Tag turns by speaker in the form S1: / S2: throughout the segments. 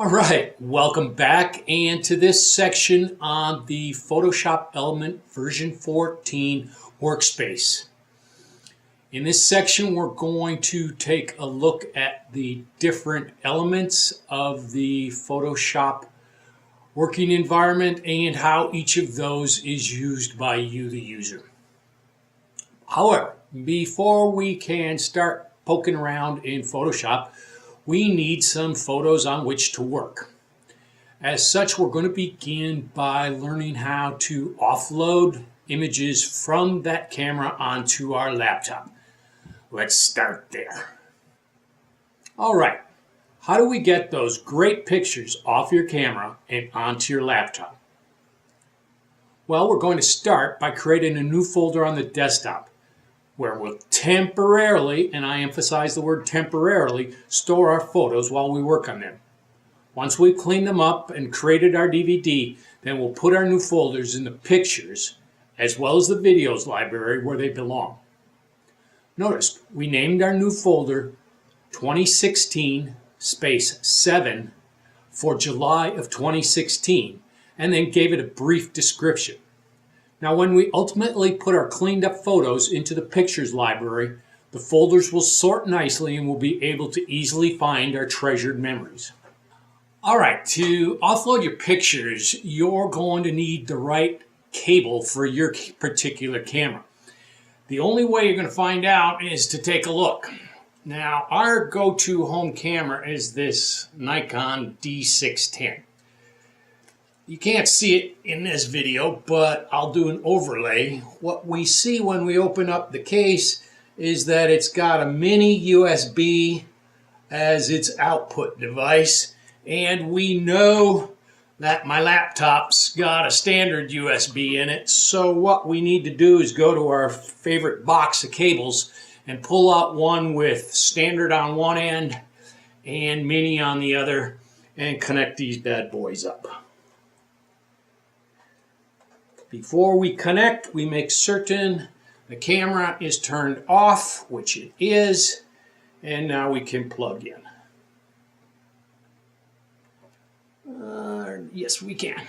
S1: All right, welcome back and to this section on the Photoshop Element version 14 workspace. In this section, we're going to take a look at the different elements of the Photoshop working environment and how each of those is used by you, the user. However, before we can start poking around in Photoshop, we need some photos on which to work. As such, we're going to begin by learning how to offload images from that camera onto our laptop. Let's start there. All right, how do we get those great pictures off your camera and onto your laptop? Well, we're going to start by creating a new folder on the desktop where we'll temporarily, and I emphasize the word temporarily, store our photos while we work on them. Once we've cleaned them up and created our DVD, then we'll put our new folders in the pictures as well as the videos library where they belong. Notice we named our new folder 2016-7 for July of 2016 and then gave it a brief description. Now, when we ultimately put our cleaned up photos into the pictures library, the folders will sort nicely and we'll be able to easily find our treasured memories. All right, to offload your pictures, you're going to need the right cable for your particular camera. The only way you're going to find out is to take a look. Now, our go-to home camera is this Nikon D610. You can't see it in this video, but I'll do an overlay. What we see when we open up the case is that it's got a mini USB as its output device, and we know that my laptop's got a standard USB in it, so what we need to do is go to our favorite box of cables and pull out one with standard on one end and mini on the other and connect these bad boys up. Before we connect, we make certain the camera is turned off, which it is, and now we can plug in. Yes, we can.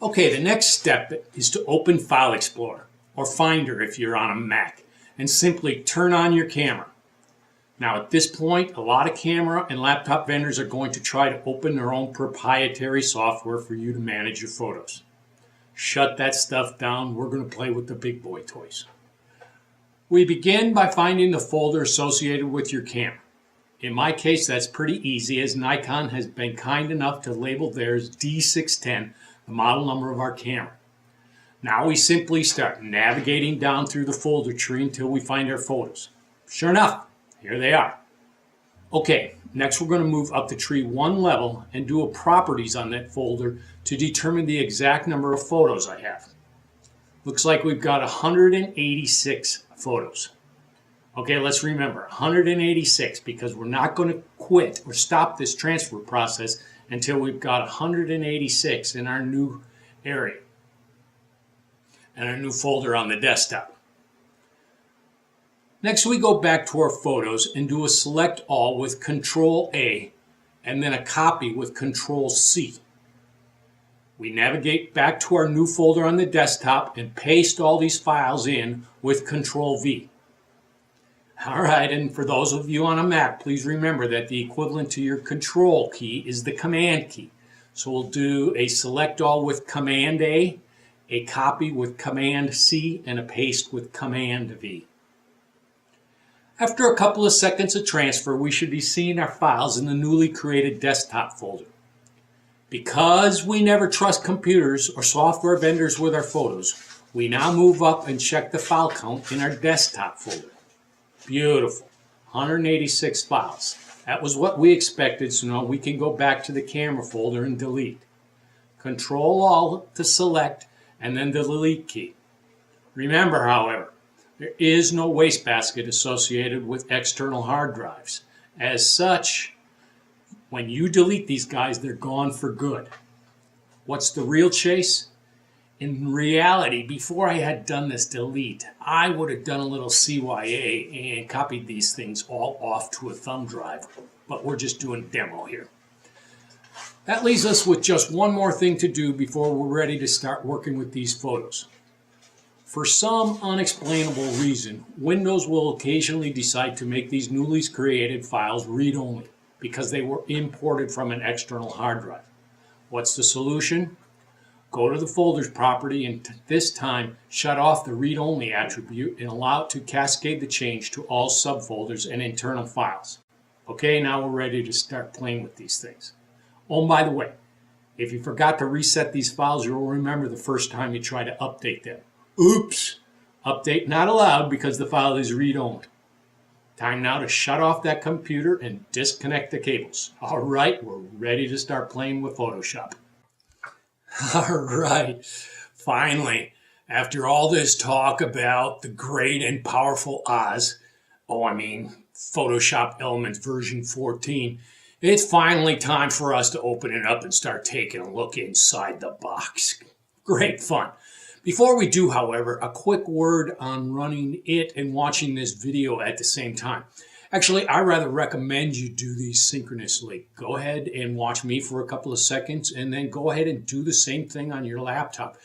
S1: Okay, the next step is to open File Explorer, or Finder if you're on a Mac, and simply turn on your camera. Now at this point, a lot of camera and laptop vendors are going to try to open their own proprietary software for you to manage your photos. Shut that stuff down. We're going to play with the big boy toys. We begin by finding the folder associated with your camera. In my case, that's pretty easy, as Nikon has been kind enough to label theirs D610, the model number of our camera. Now we simply start navigating down through the folder tree until we find our photos. Sure enough, here they are. Okay, next we're going to move up the tree one level and do a properties on that folder to determine the exact number of photos I have. Looks like we've got 186 photos. Okay, let's remember 186 because we're not going to quit or stop this transfer process until we've got 186 in our new area and our new folder on the desktop. Next, we go back to our photos and do a select all with Control A and then a copy with Control C. We navigate back to our new folder on the desktop and paste all these files in with Control V. All right, and for those of you on a Mac, please remember that the equivalent to your Control key is the Command key. So we'll do a select all with Command A copy with Command C, and a paste with Command V. After a couple of seconds of transfer, we should be seeing our files in the newly created desktop folder. Because we never trust computers or software vendors with our photos, we now move up and check the file count in our desktop folder. Beautiful, 186 files. That was what we expected, so now we can go back to the camera folder and delete. Control Alt to select, and then the delete key. Remember, however, there is no wastebasket associated with external hard drives. As such, when you delete these guys, they're gone for good. What's the real chase? In reality, before I had done this delete, I would have done a little CYA and copied these things all off to a thumb drive. But we're just doing a demo here. That leaves us with just one more thing to do before we're ready to start working with these photos. For some unexplainable reason, Windows will occasionally decide to make these newly created files read-only because they were imported from an external hard drive. What's the solution? Go to the folders property and this time shut off the read-only attribute and allow it to cascade the change to all subfolders and internal files. Okay, now we're ready to start playing with these things. Oh, and by the way, if you forgot to reset these files, you'll remember the first time you try to update them. Oops! Update not allowed because the file is read-only. Time now to shut off that computer and disconnect the cables. All right, we're ready to start playing with Photoshop. All right, finally, after all this talk about the great and powerful Photoshop Elements version 14, it's finally time for us to open it up and start taking a look inside the box. Great fun. Before we do, however, a quick word on running it and watching this video at the same time. Actually, I rather recommend you do these synchronously. Go ahead and watch me for a couple of seconds and then go ahead and do the same thing on your laptop.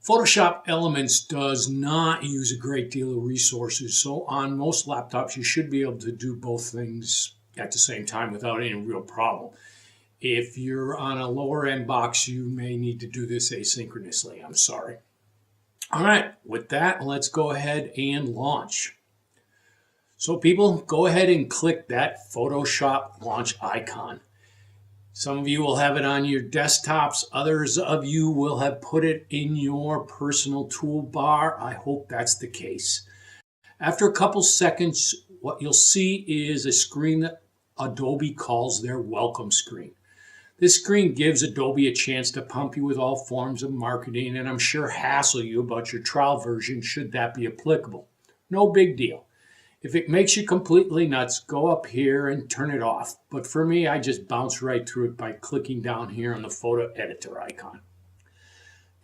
S1: Photoshop Elements does not use a great deal of resources, so on most laptops you should be able to do both things at the same time without any real problem. If you're on a lower end box, you may need to do this asynchronously. I'm sorry. All right, with that, let's go ahead and launch. So people, go ahead and click that Photoshop launch icon. Some of you will have it on your desktops. Others of you will have put it in your personal toolbar. I hope that's the case. After a couple seconds, what you'll see is a screen that Adobe calls their welcome screen. This screen gives Adobe a chance to pump you with all forms of marketing and I'm sure hassle you about your trial version should that be applicable. No big deal. If it makes you completely nuts, go up here and turn it off. But for me, I just bounce right through it by clicking down here on the photo editor icon.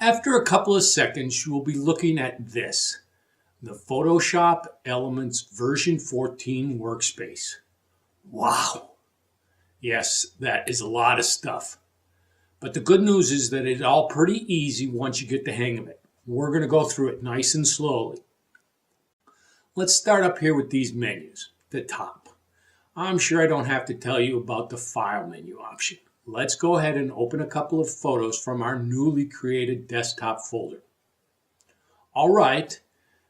S1: After a couple of seconds, you will be looking at this, the Photoshop Elements version 14 workspace. Wow. Yes, that is a lot of stuff. But the good news is that it's all pretty easy once you get the hang of it. We're going to go through it nice and slowly. Let's start up here with these menus, the top. I'm sure I don't have to tell you about the File menu option. Let's go ahead and open a couple of photos from our newly created desktop folder. All right,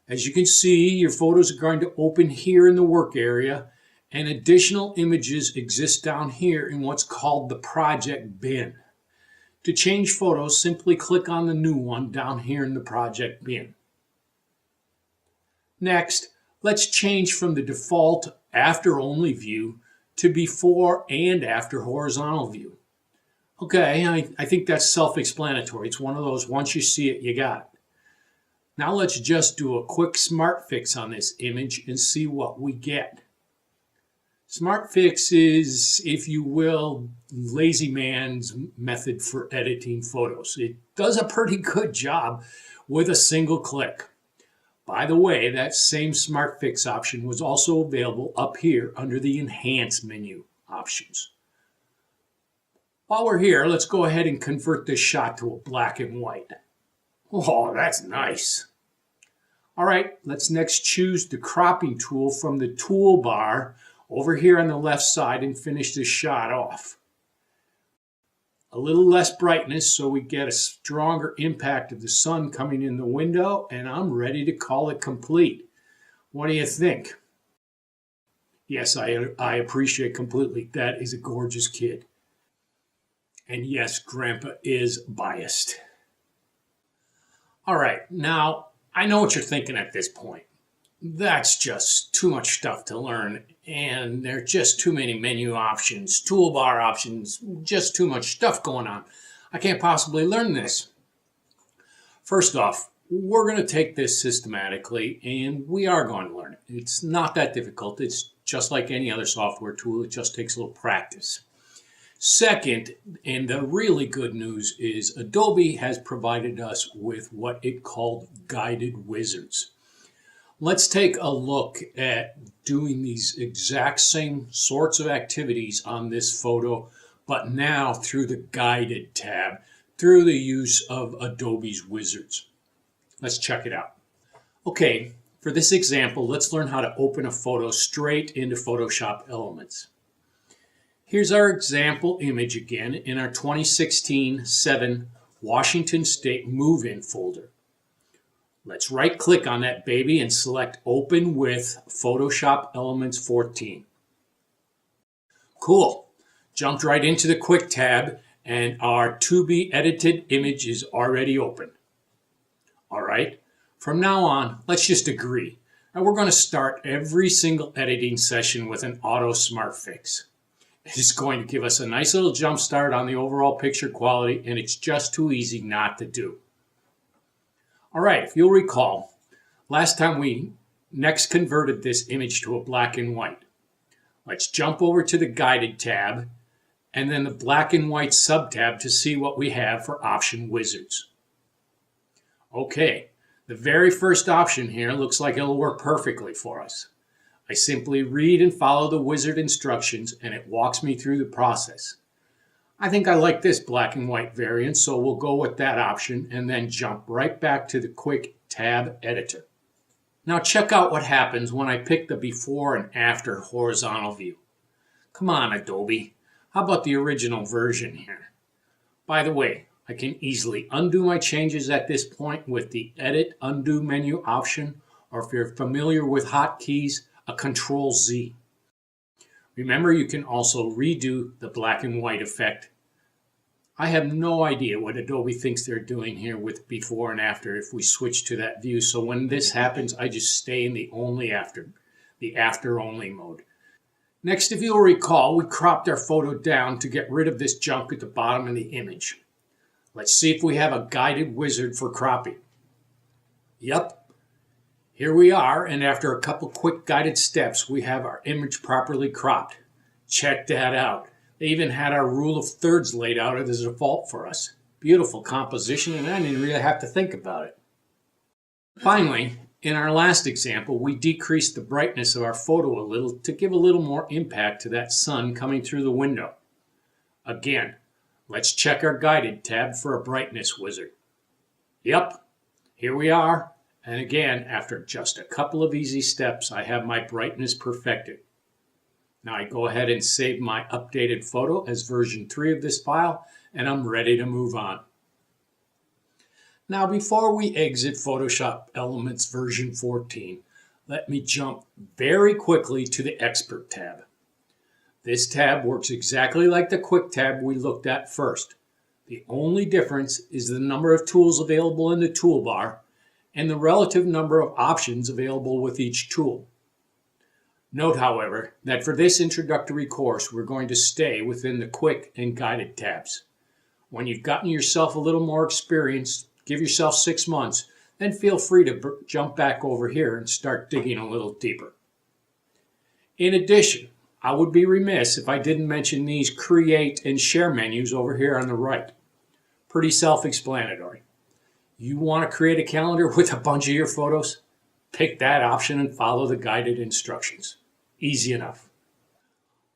S1: as you can see, your photos are going to open here in the work area, and additional images exist down here in what's called the project bin. To change photos, simply click on the new one down here in the project bin. Next, let's change from the default after only view to before and after horizontal view. Okay, I think that's self-explanatory. It's one of those, once you see it, you got it. Now let's just do a quick smart fix on this image and see what we get. Smart fix is, if you will, lazy man's method for editing photos. It does a pretty good job with a single click. By the way, that same Smart Fix option was also available up here under the Enhance menu options. While we're here, let's go ahead and convert this shot to a black and white. Oh, that's nice. All right, let's next choose the cropping tool from the toolbar over here on the left side and finish this shot off. A little less brightness so we get a stronger impact of the sun coming in the window, and I'm ready to call it complete. What do you think? Yes, I appreciate completely. That is a gorgeous kid. And yes, Grandpa is biased. All right, now I know what you're thinking at this point. That's just too much stuff to learn, and there are just too many menu options, toolbar options, just too much stuff going on. I can't possibly learn this. First off, we're going to take this systematically, and we are going to learn it. It's not that difficult. It's just like any other software tool. It just takes a little practice. Second, and the really good news is Adobe has provided us with what it called guided wizards. Let's take a look at doing these exact same sorts of activities on this photo but now through the Guided tab, through the use of Adobe's wizards. Let's check it out. Okay, for this example, let's learn how to open a photo straight into Photoshop Elements. Here's our example image again in our 2016-7 Washington State Move-In folder. Let's right-click on that baby and select Open with Photoshop Elements 14. Cool. Jumped right into the Quick tab and our to-be-edited image is already open. All right, from now on, let's just agree. Now we're going to start every single editing session with an auto smart fix. It's going to give us a nice little jump start on the overall picture quality, and it's just too easy not to do. All right, if you'll recall, last time we next converted this image to a black and white. Let's jump over to the Guided tab and then the black and white sub-tab to see what we have for option wizards. Okay, the very first option here looks like it'll work perfectly for us. I simply read and follow the wizard instructions and it walks me through the process. I think I like this black and white variant, so we'll go with that option and then jump right back to the Quick tab editor. Now check out what happens when I pick the before and after horizontal view. Come on, Adobe. How about the original version here? By the way, I can easily undo my changes at this point with the Edit Undo menu option, or if you're familiar with hotkeys, a Control-Z. Remember, you can also redo the black and white effect. I have no idea what Adobe thinks they're doing here with before and after if we switch to that view. So when this happens, I just stay in the after only mode. Next, if you'll recall, we cropped our photo down to get rid of this junk at the bottom of the image. Let's see if we have a guided wizard for cropping. Yep. Here we are, and after a couple quick guided steps, we have our image properly cropped. Check that out. They even had our rule of thirds laid out as a default for us. Beautiful composition, and I didn't really have to think about it. Finally, in our last example, we decreased the brightness of our photo a little to give a little more impact to that sun coming through the window. Again, let's check our Guided tab for a brightness wizard. Yep, here we are. And again, after just a couple of easy steps, I have my brightness perfected. Now I go ahead and save my updated photo as version 3 of this file, and I'm ready to move on. Now before we exit Photoshop Elements version 14, let me jump very quickly to the Expert tab. This tab works exactly like the Quick tab we looked at first. The only difference is the number of tools available in the toolbar and the relative number of options available with each tool. Note, however, that for this introductory course, we're going to stay within the Quick and Guided tabs. When you've gotten yourself a little more experience, give yourself 6 months, then feel free to jump back over here and start digging a little deeper. In addition, I would be remiss if I didn't mention these Create and Share menus over here on the right. Pretty self-explanatory. You want to create a calendar with a bunch of your photos? Pick that option and follow the guided instructions. Easy enough.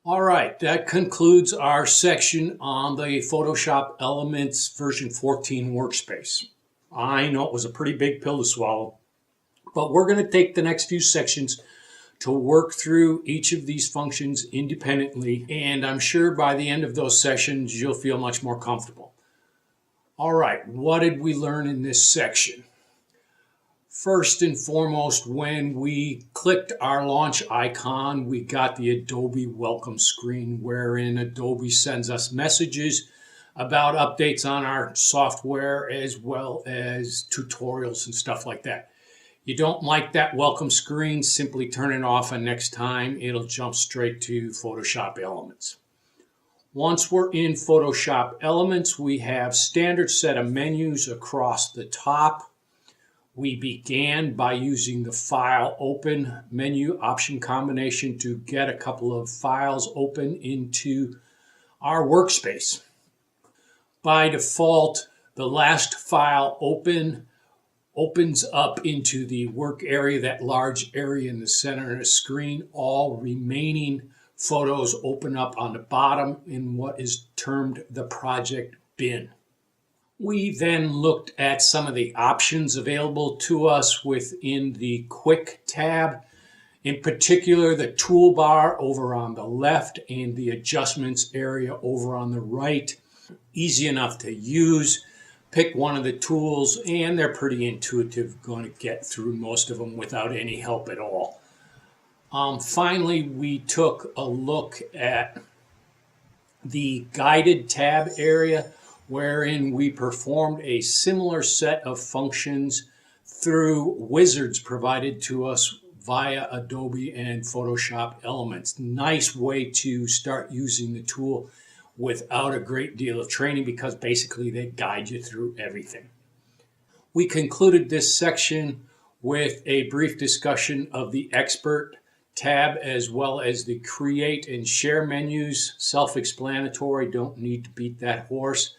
S1: All right, that concludes our section on the Photoshop Elements version 14 workspace. I know it was a pretty big pill to swallow, but we're going to take the next few sections to work through each of these functions independently, and I'm sure by the end of those sessions you'll feel much more comfortable. All right, what did we learn in this section? First and foremost, when we clicked our launch icon, we got the Adobe welcome screen wherein Adobe sends us messages about updates on our software as well as tutorials and stuff like that. You don't like that welcome screen, simply turn it off, and next time it'll jump straight to Photoshop Elements. Once we're in Photoshop Elements, we have standard set of menus across the top. We began by using the File Open menu option combination to get a couple of files open into our workspace. By default, the last file opens up into the work area, that large area in the center of the screen. All remaining photos open up on the bottom in what is termed the project bin. We then looked at some of the options available to us within the Quick tab, in particular the toolbar over on the left and the adjustments area over on the right. Easy enough to use. Pick one of the tools and they're pretty intuitive, going to get through most of them without any help at all. Finally, we took a look at the guided tab area, wherein we performed a similar set of functions through wizards provided to us via Adobe and Photoshop Elements. Nice way to start using the tool without a great deal of training, because basically they guide you through everything. We concluded this section with a brief discussion of the Expert tab as well as the Create and Share menus. Self-explanatory, don't need to beat that horse.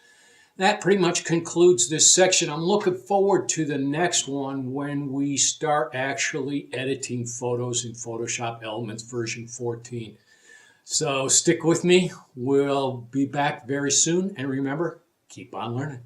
S1: That pretty much concludes this section. I'm looking forward to the next one when we start actually editing photos in Photoshop Elements version 14. So stick with me. We'll be back very soon. And remember, keep on learning.